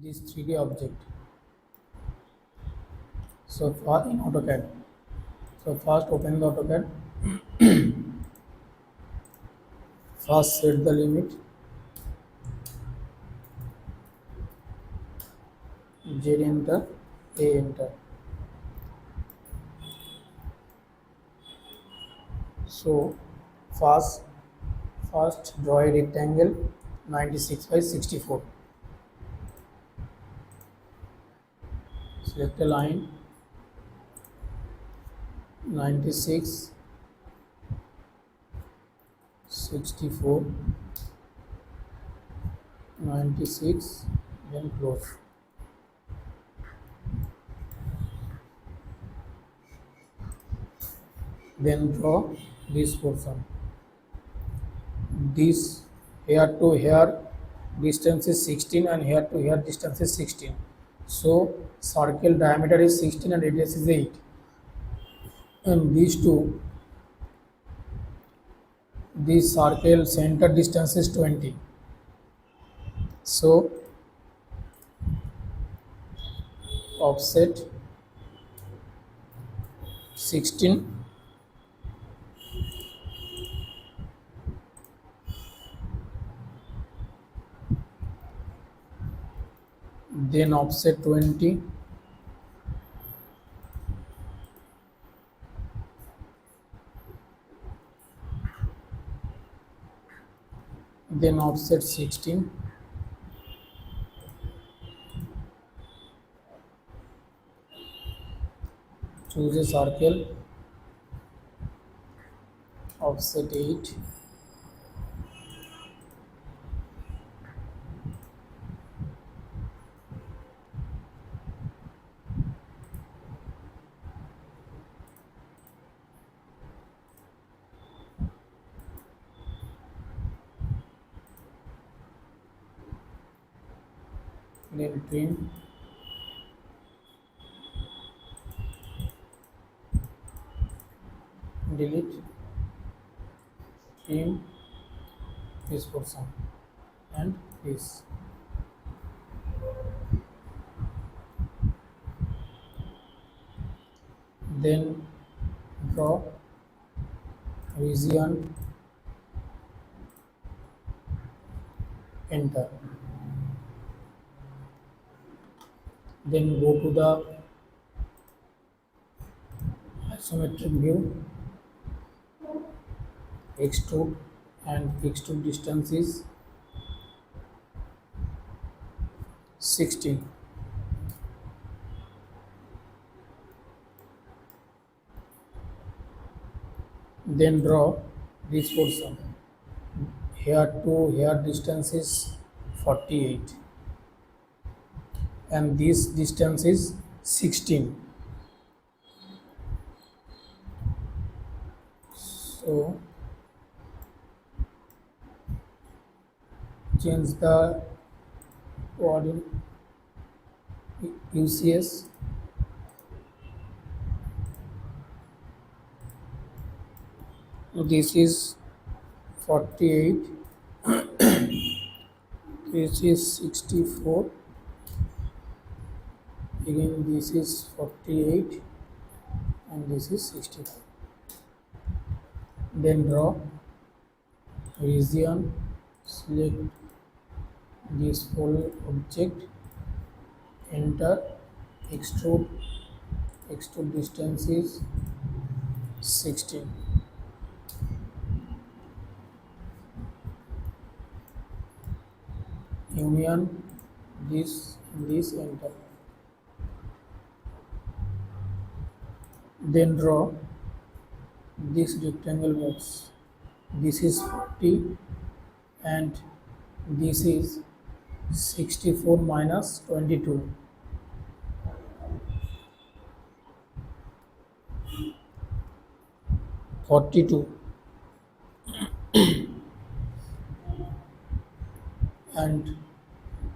this 3D object. So far in AutoCAD. So first open the AutoCAD. First set the limit Z enter A enter. So first draw a rectangle 96 by 64. Select a line 96, 64, 96, then close. Then draw this portion. This here to here distance is 16 and here to here distance is 16. So circle diameter is 16 and radius is 8. And these two, this circle center distance is 20. So offset 16, then offset 20, then offset 16, choose a circle, offset 8, then trim, delete, trim this portion and this. Then draw region, enter. Then go to the isometric view, extrude, and extrude distance is 16. Then draw this portion. Here to here distance is 48 and this distance is 16. So change the coordinate UCS. This is 48, this is 64, again this is 48 and this is 65. Then draw region, select this whole object, enter, extrude distance is 16. Union this enter. Then draw this rectangle box. This is 40 and this is 64 minus 22. (42) and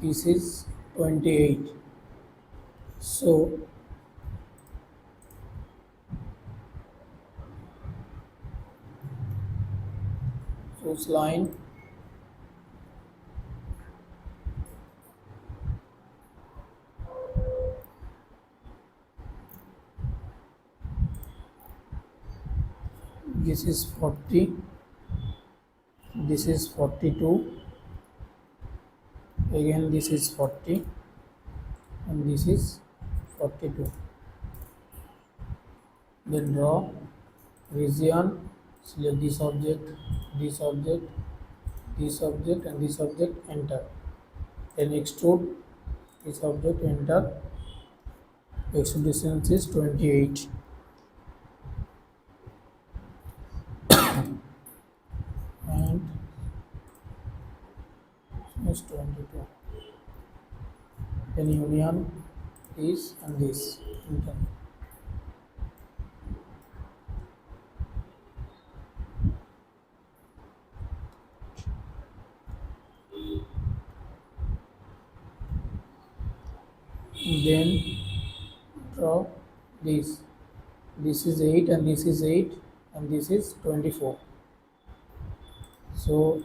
this is 28. So choose line, this is 40, this is 42, again this is 40, and this is 42. Then draw region, select this object, this object, this object, and this object, enter. Then extrude this object, enter. Extrude distance is 28, and is 22. Then union this and this, enter. Then draw this. This is 8 and this is 8 and this is 24. So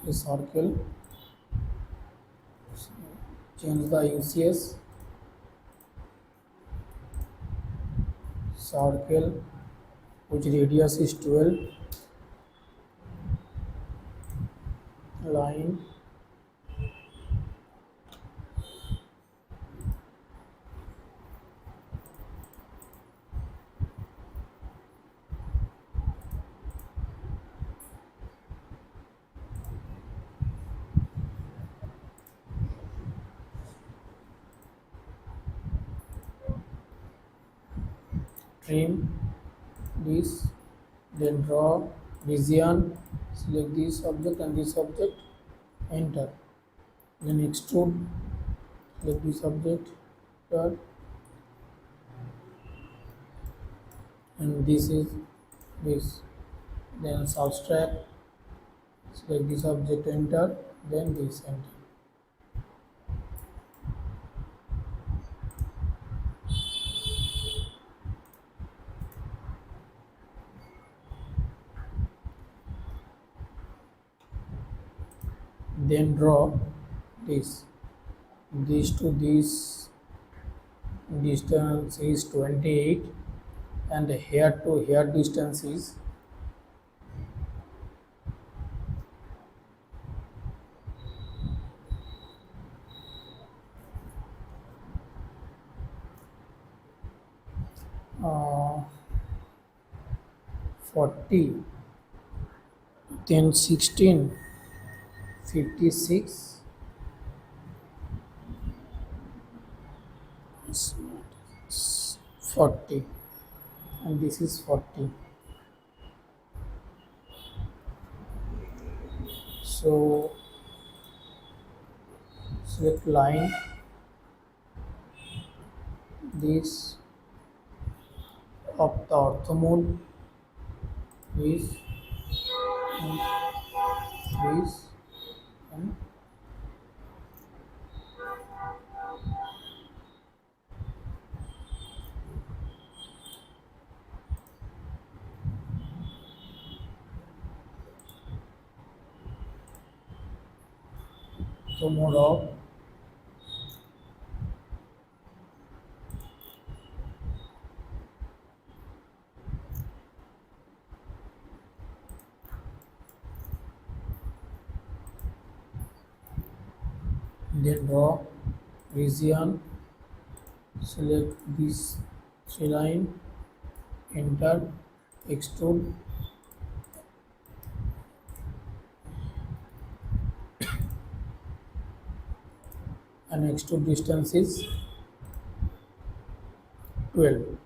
a circle, change the UCS, circle which radius is 12, line, trim this, then draw region, select this object and this object, enter. Then extrude, select this object, enter. And this is this. Then subtract, select this object, enter. Then this, enter. Then draw this to this distance is 28, and here to here distance is 40, then 16, 56, 40, and this is 40. So select line, this of the orthomode, this and this, and orthomode of then draw region, select this line, enter, extrude, and extrude distance is 12.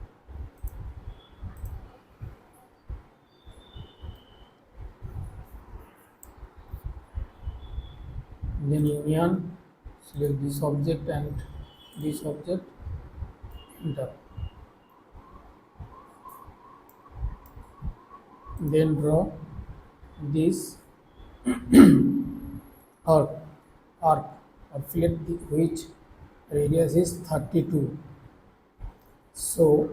Then union, select this object and this object, enter. Then draw this arc or fillet which radius is 32. So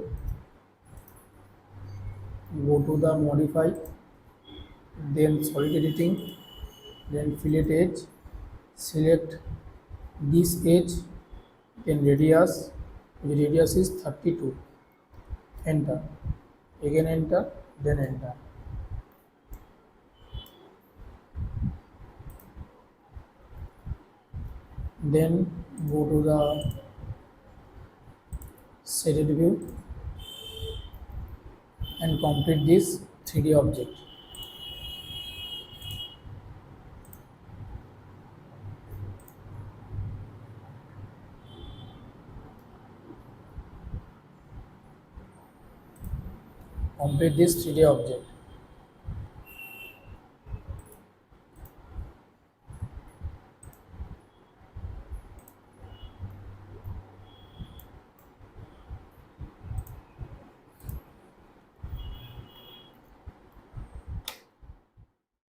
go to the modify, then solid editing, then fillet edge, select this edge, then radius, which radius is 32, enter, again enter, then enter. Then go to the shaded view and complete this 3D object. Complete this 3D object.